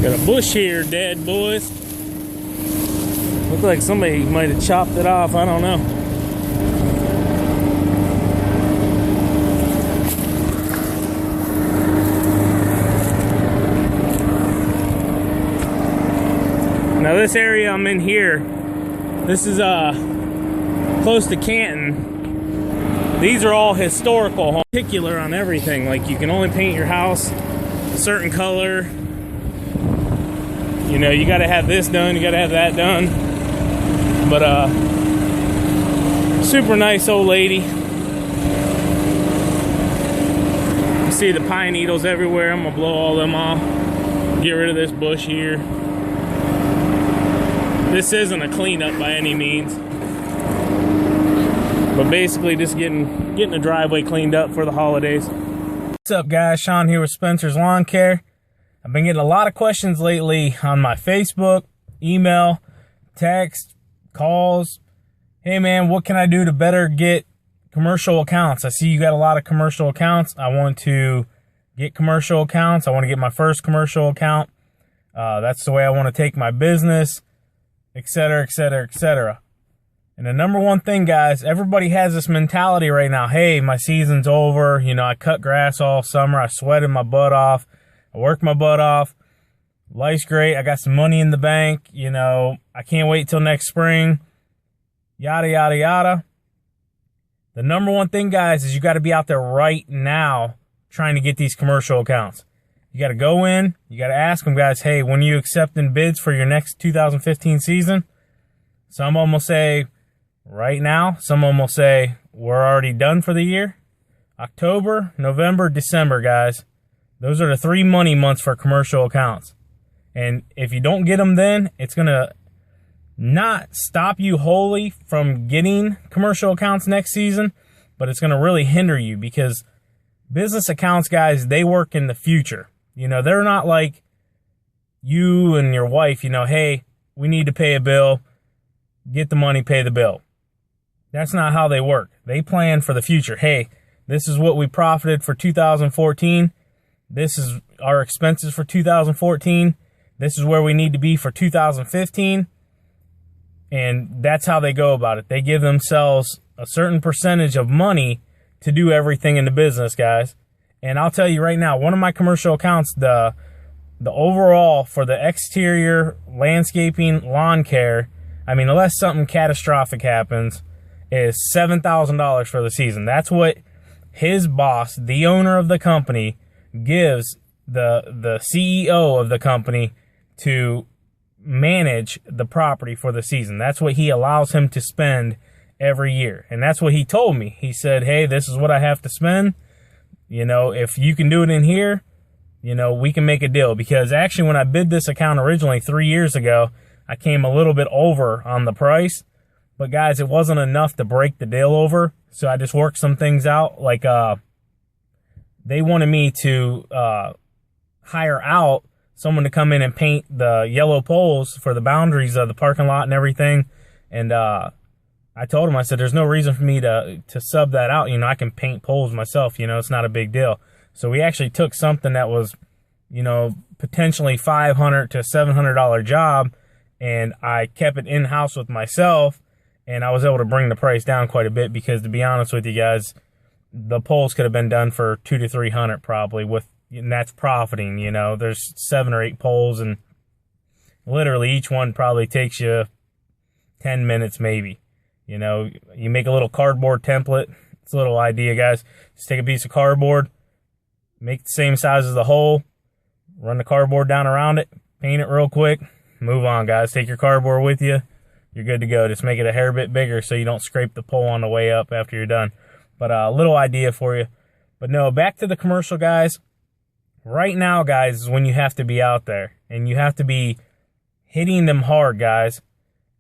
Got a bush here, dead boys. Looks like somebody might have chopped it off. I don't know. Now this area I'm in here, this is close to Canton. These are all historical homes. Particular on everything. Like you can only paint your house a certain color. You know, you got to have this done, you got to have that done. But super nice old lady. You see the pine needles everywhere. I'm gonna blow all them off. Get rid of this bush here. This isn't a cleanup by any means, but basically just getting the driveway cleaned up for the holidays. What's up, guys? Sean here with Spencer's Lawn Care. I've been getting a lot of questions lately on my Facebook, email, text, calls. Hey man, what can I do to better get commercial accounts? I see you got a lot of commercial accounts. I want to get commercial accounts. I want to get my first commercial account. That's the way I want to take my business, etc., etc., etc. And the number one thing, guys, everybody has this mentality right now. Hey, my season's over. You know, I cut grass all summer. I sweated my butt off. I worked my butt off. Life's great. I got some money in the bank. You know, I can't wait till next spring. Yada, yada, yada. The number one thing, guys, is you got to be out there right now trying to get these commercial accounts. You got to go in. You got to ask them, guys, hey, when are you accepting bids for your next 2015 season? Some of them will say right now. Some of them will say we're already done for the year. October, November, December, guys. Those are the 3 money months for commercial accounts. And if you don't get them then, it's going to not stop you wholly from getting commercial accounts next season, but it's going to really hinder you because business accounts, guys, they work in the future. You know, they're not like you and your wife, you know, hey, we need to pay a bill, get the money, pay the bill. That's not how they work. They plan for the future. Hey, this is what we profited for 2014. This is our expenses for 2014. This is where we need to be for 2015. And that's how they go about it. They give themselves a certain percentage of money to do everything in the business, guys. And I'll tell you right now, one of my commercial accounts, the overall for the exterior landscaping lawn care, I mean, unless something catastrophic happens, is $7,000 for the season. That's what his boss, the owner of the company, gives the CEO of the company to manage the property for the season. That's what he allows him to spend every year. And that's what he told me. He said, hey, this is what I have to spend. You know, if you can do it in here, you know, we can make a deal. Because actually when I bid this account originally 3 years ago, I came a little bit over on the price. But guys, it wasn't enough to break the deal over. So I just worked some things out. Like, they wanted me to hire out someone to come in and paint the yellow poles for the boundaries of the parking lot and everything. And I told him, I said, there's no reason for me to sub that out. You know, I can paint poles myself. You know, it's not a big deal. So we actually took something that was, you know, potentially $500 to $700 job, and I kept it in-house with myself, and I was able to bring the price down quite a bit because, to be honest with you guys, the poles could have been done for $200 to $300 probably, and that's profiting. You know, there's 7 or 8 poles, and literally each one probably takes you 10 minutes maybe. You know, you make a little cardboard template. It's a little idea, guys. Just take a piece of cardboard, make the same size as the hole, run the cardboard down around it, paint it real quick, move on, guys. Take your cardboard with you. You're good to go. Just make it a hair bit bigger so you don't scrape the pole on the way up after you're done. But a little idea for you. But no, back to the commercial, guys. Right now, guys, is when you have to be out there. And you have to be hitting them hard, guys.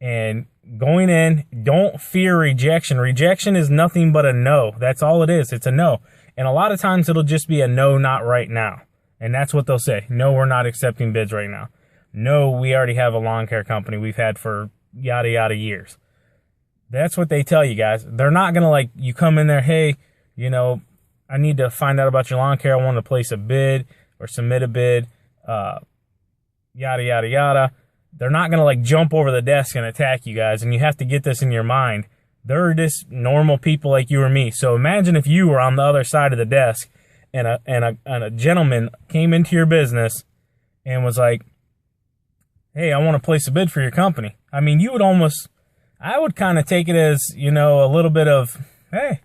And going in, don't fear rejection. Rejection is nothing but a no. That's all it is. It's a no. And a lot of times it'll just be a no, not right now. And that's what they'll say. No, we're not accepting bids right now. No, we already have a lawn care company we've had for yada yada years. That's what they tell you, guys. They're not going to, like, you come in there, hey, you know, I need to find out about your lawn care. I want to place a bid or submit a bid. yada, yada, yada. They're not going to like jump over the desk and attack you guys. And you have to get this in your mind. They're just normal people like you or me. So imagine if you were on the other side of the desk and a gentleman came into your business and was like, hey, I want to place a bid for your company. I mean, you would almost, I would kind of take it as, you know, a little bit of, hey,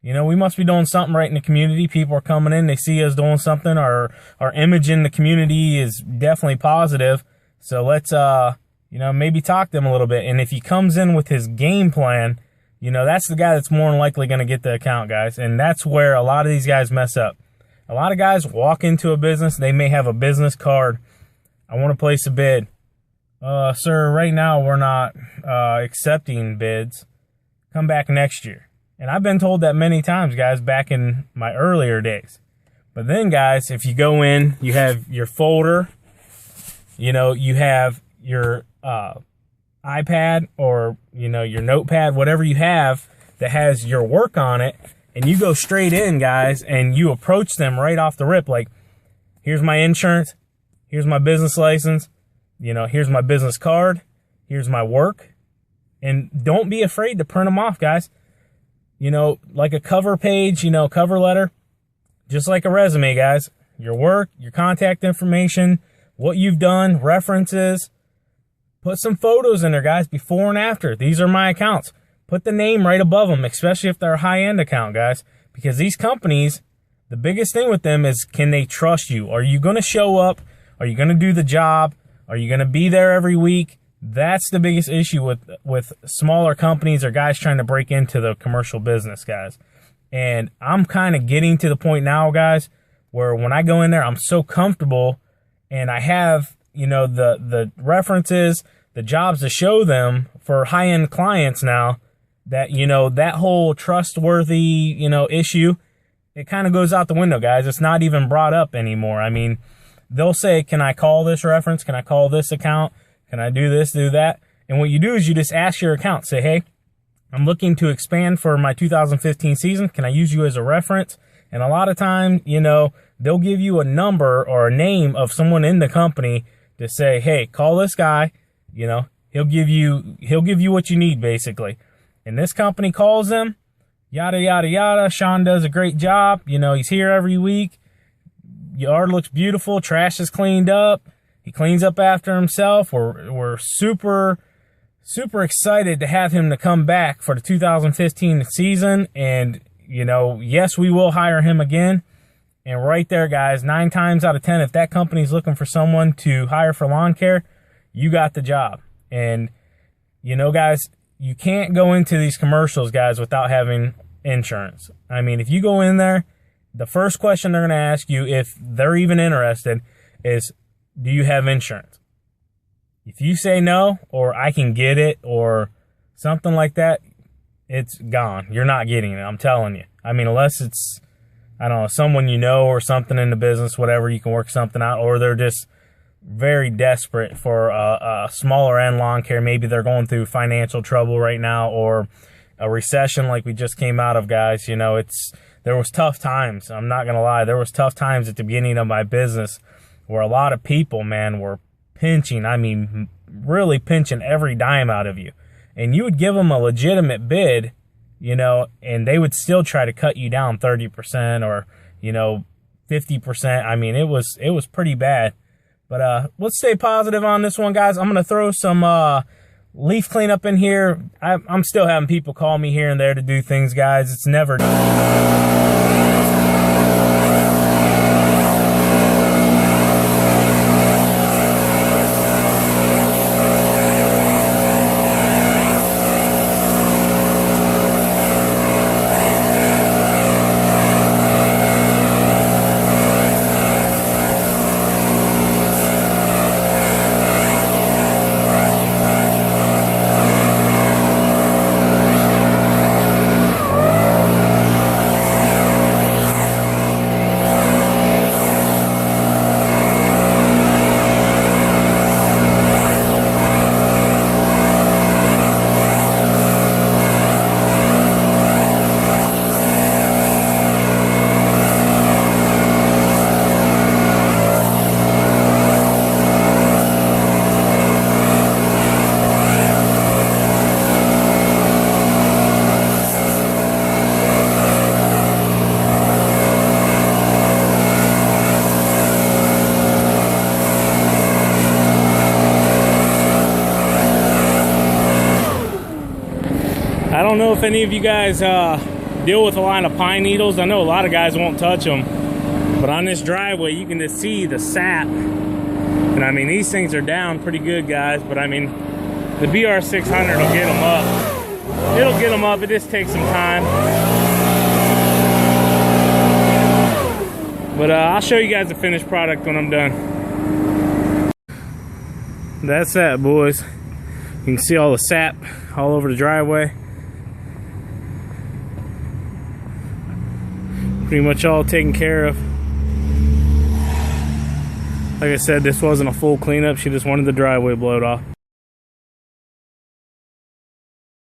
you know, we must be doing something right in the community. People are coming in, they see us doing something. Our image in the community is definitely positive. So let's, you know, maybe talk to him a little bit. And if he comes in with his game plan, you know, that's the guy that's more than likely going to get the account, guys. And that's where a lot of these guys mess up. A lot of guys walk into a business. They may have a business card. I want to place a bid. Sir, right now we're not accepting bids. Come back next year. And I've been told that many times, guys, back in my earlier days. But then, guys, if you go in, you have your folder. You know, you have your iPad or, you know, your notepad, whatever you have that has your work on it, and you go straight in, guys, and you approach them right off the rip like, here's my insurance, here's my business license, you know, here's my business card, here's my work, and don't be afraid to print them off, guys. You know, like a cover page, you know, cover letter, just like a resume, guys. Your work, your contact information, what you've done, references. Put some photos in there, guys, before and after. These are my accounts. Put the name right above them, especially if they're a high-end account, guys. Because these companies, the biggest thing with them is, can they trust you? Are you going to show up? Are you going to do the job? Are you going to be there every week? That's the biggest issue with smaller companies or guys trying to break into the commercial business, guys. And I'm kind of getting to the point now, guys, where when I go in there, I'm so comfortable and I have, you know, the references, the jobs to show them for high-end clients now that, you know, that whole trustworthy, you know, issue, it kind of goes out the window, guys. It's not even brought up anymore. I mean, they'll say, can I call this reference? Can I call this account? Can I do this, do that? And what you do is you just ask your account, say, hey, I'm looking to expand for my 2015 season. Can I use you as a reference? And a lot of time, you know, they'll give you a number or a name of someone in the company to say, hey, call this guy. You know, he'll give you what you need, basically. And this company calls them, yada, yada, yada. Sean does a great job. You know, he's here every week. Yard looks beautiful. Trash is cleaned up. He cleans up after himself. We're super, super excited to have him to come back for the 2015 season. And, you know, yes, we will hire him again. And right there, guys, 9 times out of 10, if that company's looking for someone to hire for lawn care, you got the job. And, you know, guys, you can't go into these commercials, guys, without having insurance. I mean, if you go in there, the first question they're going to ask you, if they're even interested, is, do you have insurance? If you say no, or I can get it, or something like that, it's gone. You're not getting it, I'm telling you. I mean, unless it's, I don't know, someone you know or something in the business, whatever, you can work something out, or they're just very desperate for a smaller end lawn care. Maybe they're going through financial trouble right now, or a recession like we just came out of, guys. You know, there was tough times. I'm not going to lie. There was tough times at the beginning of my business where a lot of people, man, were pinching, I mean, really pinching every dime out of you. And you would give them a legitimate bid, you know, and they would still try to cut you down 30% or, you know, 50%. I mean, it was pretty bad. But let's stay positive on this one, guys. I'm going to throw some leaf cleanup in here. I'm still having people call me here and there to do things, guys. It's never I don't know if any of you guys deal with a line of pine needles. I know a lot of guys won't touch them, but on this driveway you can just see the sap. And I mean, these things are down pretty good, guys, but I mean, the BR600 will get them up. It'll get them up, it just takes some time. But I'll show you guys the finished product when I'm done. That's that, boys. You can see all the sap all over the driveway. Pretty much all taken care of. Like I said, this wasn't a full cleanup. She just wanted the driveway blowed off.